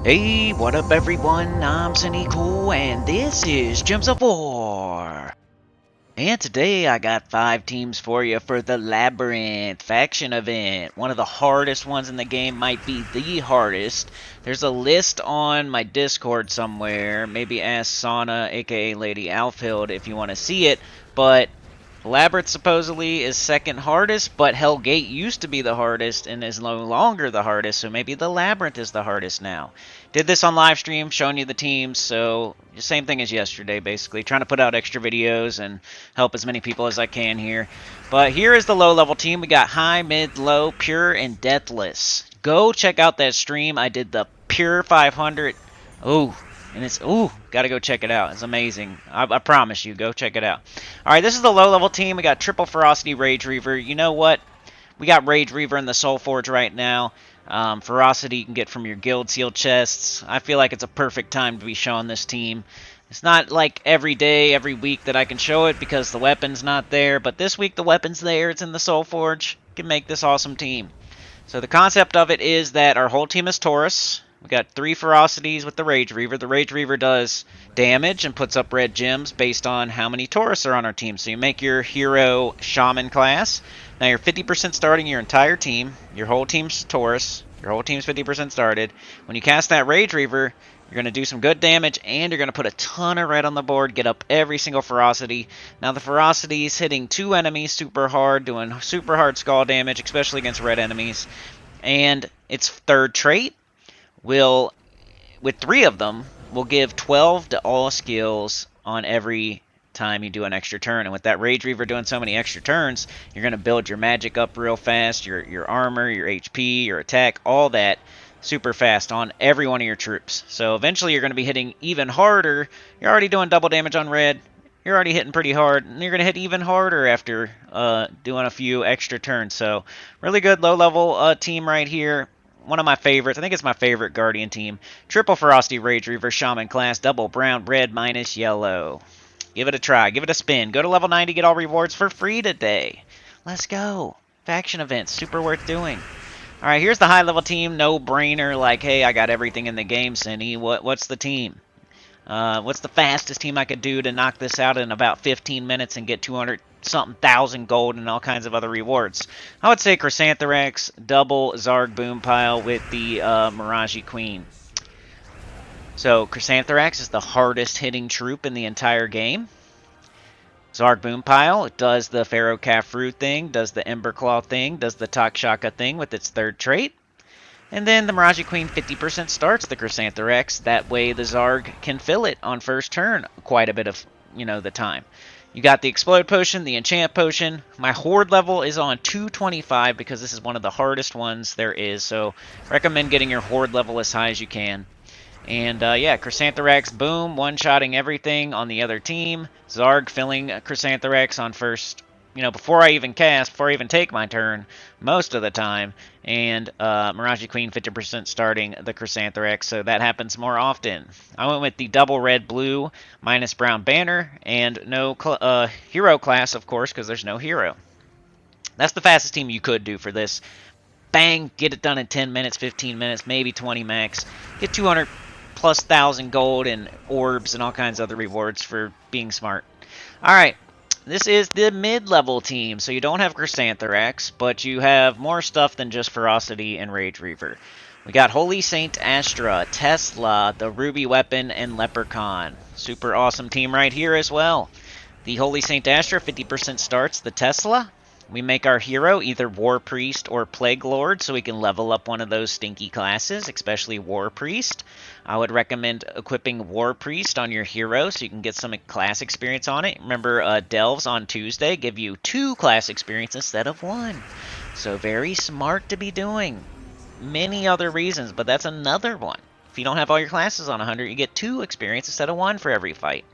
Hey, what up everyone? I'm Sinnycool and this is Gems of War. And today I got 5 teams for you for the Labyrinth faction event. One of the hardest ones in the game, might be the hardest. There's a list on my Discord somewhere. Maybe ask Sana, aka Lady Alfhild, if you want to see it. But Labyrinth supposedly is second hardest, but Hellgate used to be the hardest and is no longer the hardest, so maybe the Labyrinth is the hardest now. Did this on live stream, showing you the teams, so same thing as yesterday, basically. Trying to put out extra videos and help as many people as I can here. But here is the low-level team. We got high, mid, low, pure, and deathless. Go check out that stream. I did the pure 500. Ooh, and it's, gotta go check it out. It's amazing. I promise you, go check it out. Alright, this is the low-level team. We got triple ferocity Rage Reaver. You know what? We got Rage Reaver in the Soul Forge right now. Ferocity you can get from your guild seal chests. I feel like it's a perfect time to be showing this team. It's not like every day, every week that I can show it because the weapon's not there. But this week the weapon's there. It's in the Soul Forge. Can make this awesome team. So the concept of it is that our whole team is Taurus. We got 3 ferocities with the Rage Reaver. The Rage Reaver does damage and puts up red gems based on how many Taurus are on our team. So you make your hero Shaman class. Now you're 50% starting your entire team. Your whole team's Taurus. Your whole team's 50% started. When you cast that Rage Reaver, you're going to do some good damage, and you're going to put a ton of red on the board, get up every single ferocity. Now the ferocity is hitting 2 enemies super hard, doing super hard skull damage, especially against red enemies. And its third trait will, with 3 of them, will give 12 to all skills on every time you do an extra turn. And with that Rage Reaver doing so many extra turns, you're going to build your magic up real fast, your armor, your HP, your attack, all that super fast on every one of your troops. So eventually you're going to be hitting even harder. You're already doing double damage on red. You're already hitting pretty hard, and you're going to hit even harder after doing a few extra turns. So really good low-level team right here. One of my favorites. I think it's my favorite Guardian team. Triple Ferocity Rage Reaver Shaman class. Double brown, red, minus yellow. Give it a try. Give it a spin. Go to level 90. Get all rewards for free today. Let's go. Faction events. Super worth doing. Alright, here's the high-level team. No-brainer. Like, hey, I got everything in the game, Cinny. What's the team? What's the fastest team I could do to knock this out in about 15 minutes and get 200-something thousand gold and all kinds of other rewards? I would say Chrysantherax, double Zarg Boom Pile with the Mirage Queen. So Chrysantherax is the hardest hitting troop in the entire game. Zarg Boom Pile does the Pharaoh Khafru thing, does the Ember Claw thing, does the Takshaka thing with its third trait. And then the Mirage Queen 50% starts the Chrysantherax. That way the Zarg can fill it on first turn quite a bit of, the time. You got the Explode Potion, the Enchant Potion. My Horde level is on 225 because this is one of the hardest ones there is. So recommend getting your Horde level as high as you can. And yeah, Chrysantherax, boom, one-shotting everything on the other team. Zarg filling Chrysantherax on first, before I even cast, before I even take my turn, most of the time. And Mirage Queen 50% starting the Chrysantherax, so that happens more often. I went with the double red-blue minus brown banner, and no hero class, of course, because there's no hero. That's the fastest team you could do for this. Bang, get it done in 10 minutes, 15 minutes, maybe 20 max. Get 200 plus 1,000 gold and orbs and all kinds of other rewards for being smart. Alright, this is the mid-level team, so you don't have Chrysantherax, but you have more stuff than just Ferocity and Rage Reaver. We got Holy Saint Astra, Tesla, the Ruby Weapon, and Leprechaun. Super awesome team right here as well. The Holy Saint Astra, 50% starts the Tesla. We make our hero either War Priest or Plague Lord, so we can level up one of those stinky classes, especially War Priest. I would recommend equipping War Priest on your hero so you can get some class experience on it. Remember, Delves on Tuesday give you 2 class experience instead of 1. So very smart to be doing. Many other reasons, but that's another one. If you don't have all your classes on 100, you get 2 experience instead of 1 for every fight.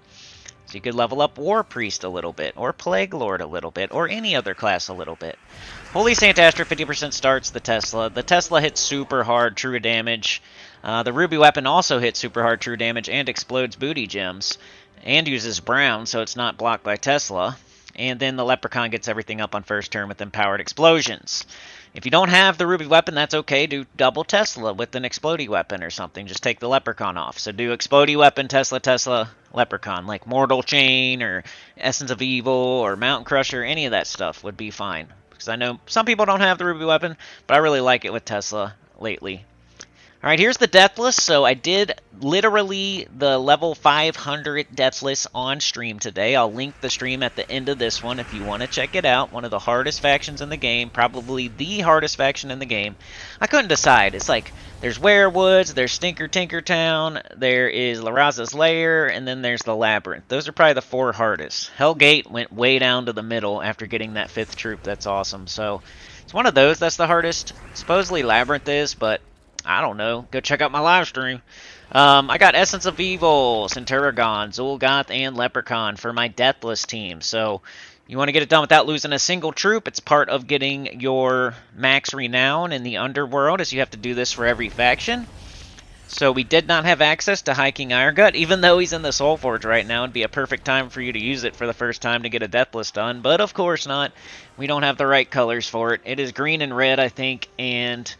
So you could level up War Priest a little bit, or Plague Lord a little bit, or any other class a little bit. Holy Saint Astra 50% starts the Tesla. The Tesla hits super hard true damage. The Ruby Weapon also hits super hard true damage and explodes booty gems. And uses brown, so it's not blocked by Tesla. And then the Leprechaun gets everything up on first turn with empowered explosions. If you don't have the ruby weapon, that's okay. Do double Tesla with an explodey weapon or something. Just take the Leprechaun off. So do explodey weapon, Tesla, Tesla, Leprechaun. Like Mortal Chain or Essence of Evil or Mountain Crusher. Any of that stuff would be fine. Because I know some people don't have the ruby weapon, but I really like it with Tesla lately. Alright, here's the Deathless. So I did literally the level 500 Deathless on stream today. I'll link the stream at the end of this one if you want to check it out. One of the hardest factions in the game. Probably the hardest faction in the game. I couldn't decide. It's like, there's Werewoods, there's Stinker Tinkertown, there is Laraza's Lair, and then there's the Labyrinth. Those are probably the 4 hardest. Hellgate went way down to the middle after getting that 5th troop. That's awesome. So, it's one of those that's the hardest. Supposedly Labyrinth is, but I don't know. Go check out my live stream. I got Essence of Evil, Centurion, Zul'Goth, and Leprechaun for my Deathless team. So you want to get it done without losing a single troop. It's part of getting your max renown in the underworld, as you have to do this for every faction. So we did not have access to High King Irongut, even though he's in the Soul Forge right now. It'd be a perfect time for you to use it for the first time to get a Deathless done, but of course not. We don't have the right colors for it. It is green and red, I think, and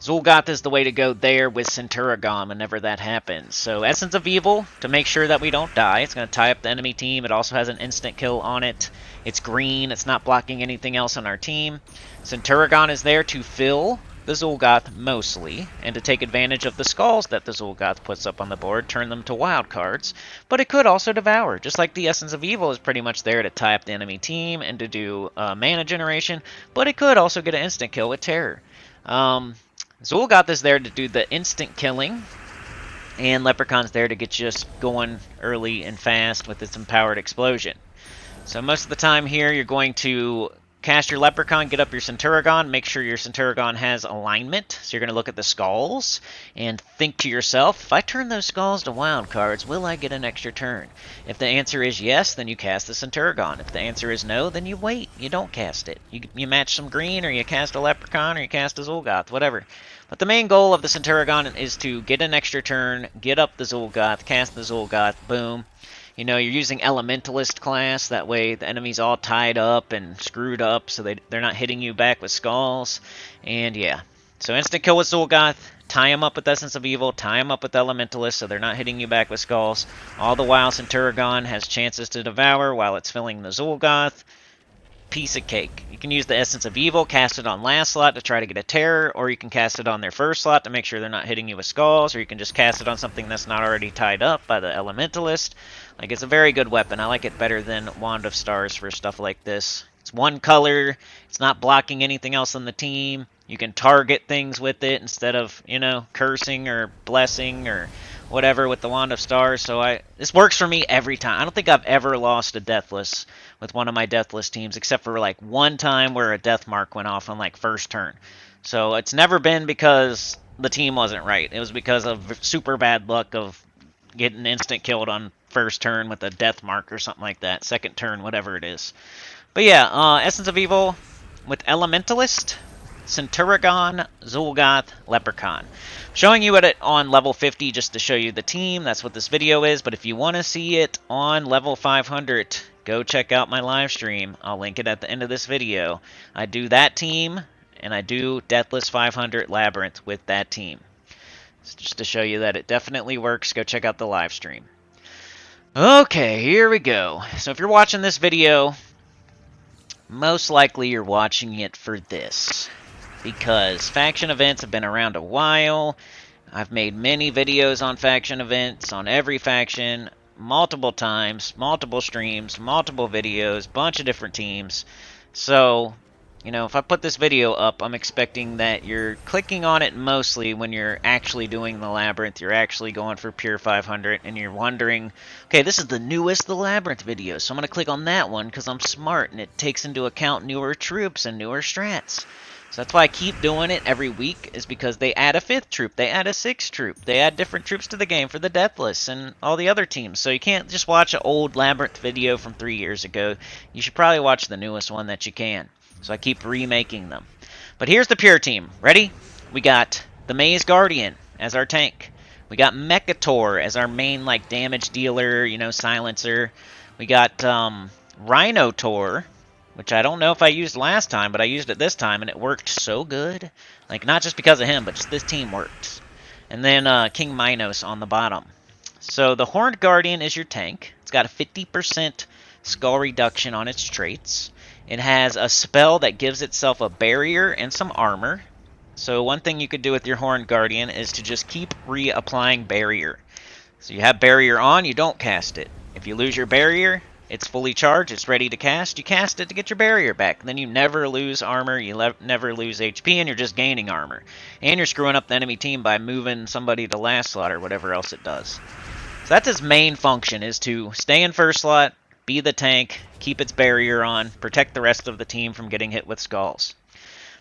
Zul'Goth is the way to go there with Centurion whenever that happens. So Essence of Evil, to make sure that we don't die. It's going to tie up the enemy team. It also has an instant kill on it. It's green. It's not blocking anything else on our team. Centurion is there to fill the Zul'Goth mostly, and to take advantage of the skulls that the Zul'Goth puts up on the board, turn them to wild cards. But it could also devour, just like the Essence of Evil is pretty much there to tie up the enemy team and to do mana generation, but it could also get an instant kill with Terror. Zul'Goth is there to do the instant killing, and Leprechaun's there to get you just going early and fast with its empowered explosion. So most of the time here, you're going to cast your Leprechaun, get up your Centurion, make sure your Centurion has alignment. So you're going to look at the skulls and think to yourself, if I turn those skulls to wild cards, will I get an extra turn? If the answer is yes, then you cast the Centurion. If the answer is no, then you wait. You don't cast it. You match some green, or you cast a Leprechaun, or you cast a Zul'Goth, whatever. But the main goal of the Centurion is to get an extra turn, get up the Zul'Goth, cast the Zul'Goth, boom. You know, you're using Elementalist class, that way the enemy's all tied up and screwed up, so they're not hitting you back with skulls. And yeah, so instant kill with Zul'Goth, tie him up with Essence of Evil, tie him up with Elementalist, so they're not hitting you back with skulls. All the while Centurion has chances to devour while it's filling the Zul'Goth. Piece of cake. You can use the Essence of Evil, cast it on last slot to try to get a Terror, or you can cast it on their first slot to make sure they're not hitting you with skulls, or you can just cast it on something that's not already tied up by the Elementalist. Like, it's a very good weapon. I like it better than Wand of Stars for stuff like this. It's one color, it's not blocking anything else on the team. You can target things with it instead of, you know, cursing or blessing or whatever with the Wand of Stars. So this works for me every time. I don't think I've ever lost a Deathless with one of my Deathless teams, except for like one time where a death mark went off on like first turn. So it's never been because the team wasn't right. It was because of super bad luck of getting instant killed on first turn with a death mark or something like that. Second turn, whatever it is. But yeah, Essence of Evil with Elementalist, Centurion, Zul'Goth, Leprechaun. Showing you it on level 50 just to show you the team. That's what this video is. But if you want to see it on level 500, go check out my live stream. I'll link it at the end of this video. I do that team, and I do Deathless 500 Labyrinth with that team. So just to show you that it definitely works, go check out the live stream. Okay, here we go. So if you're watching this video, most likely you're watching it for this, because faction events have been around a while. I've made many videos on faction events, on every faction, multiple times, multiple streams, multiple videos, bunch of different teams. So, you know, if I put this video up, I'm expecting that you're clicking on it mostly when you're actually doing the Labyrinth, you're actually going for Pure 500, and you're wondering, okay, this is the newest The Labyrinth video, so I'm going to click on that one because I'm smart, and it takes into account newer troops and newer strats. So that's why I keep doing it every week, is because they add a 5th troop, they add a 6th troop, they add different troops to the game for the Deathless and all the other teams. So you can't just watch an old Labyrinth video from 3 years ago. You should probably watch the newest one that you can. So I keep remaking them. But here's the Pure team. Ready? We got the Maze Guardian as our tank. We got Mechator as our main, like, damage dealer, you know, silencer. We got Rhinotaur, which I don't know if I used last time, but I used it this time, and it worked so good. Like, not just because of him, but just this team worked. And then King Minos on the bottom. So the Horned Guardian is your tank. It's got a 50% skull reduction on its traits. It has a spell that gives itself a barrier and some armor. So one thing you could do with your Horned Guardian is to just keep reapplying barrier. So you have barrier on, you don't cast it. If you lose your barrier, it's fully charged, it's ready to cast, you cast it to get your barrier back. Then you never lose armor, you never lose HP, and you're just gaining armor. And you're screwing up the enemy team by moving somebody to last slot or whatever else it does. So that's its main function, is to stay in first slot, be the tank, keep its barrier on, protect the rest of the team from getting hit with skulls.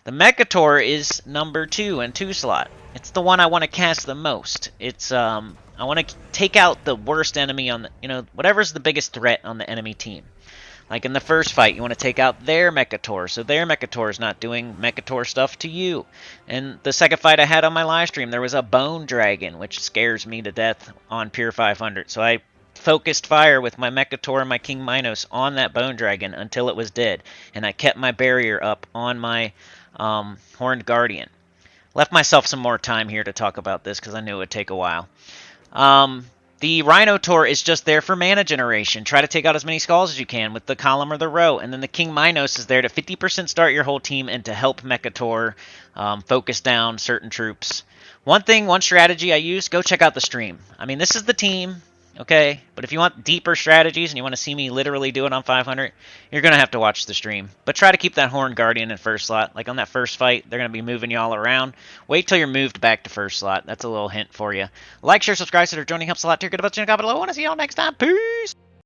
The Mechator is number 2 in 2 slot. It's the one I want to cast the most. It's I want to take out the worst enemy on the, whatever's the biggest threat on the enemy team. Like in the first fight, you want to take out their Mechator, so their Mechator is not doing Mechator stuff to you. And the second fight I had on my live stream, there was a Bone Dragon, which scares me to death on Pure 500. So I focused fire with my Mechator and my King Minos on that Bone Dragon until it was dead. And I kept my barrier up on my Horned Guardian. Left myself some more time here to talk about this because I knew it would take a while. The Rhinotaur is just there for mana generation. Try to take out as many skulls as you can with the column or the row. And then the King Minos is there to 50% start your whole team and to help Mechator focus down certain troops. One strategy I use, go check out the stream. I mean, this is the team, okay? But if you want deeper strategies and you want to see me literally do it on 500, you're going to have to watch the stream. But try to keep that Horned Guardian in first slot. Like on that first fight, they're going to be moving you all around. Wait till you're moved back to first slot. That's a little hint for you. Like, share, subscribe, so joining helps a lot. Good about you, comment below. I want to see y'all next time. Peace!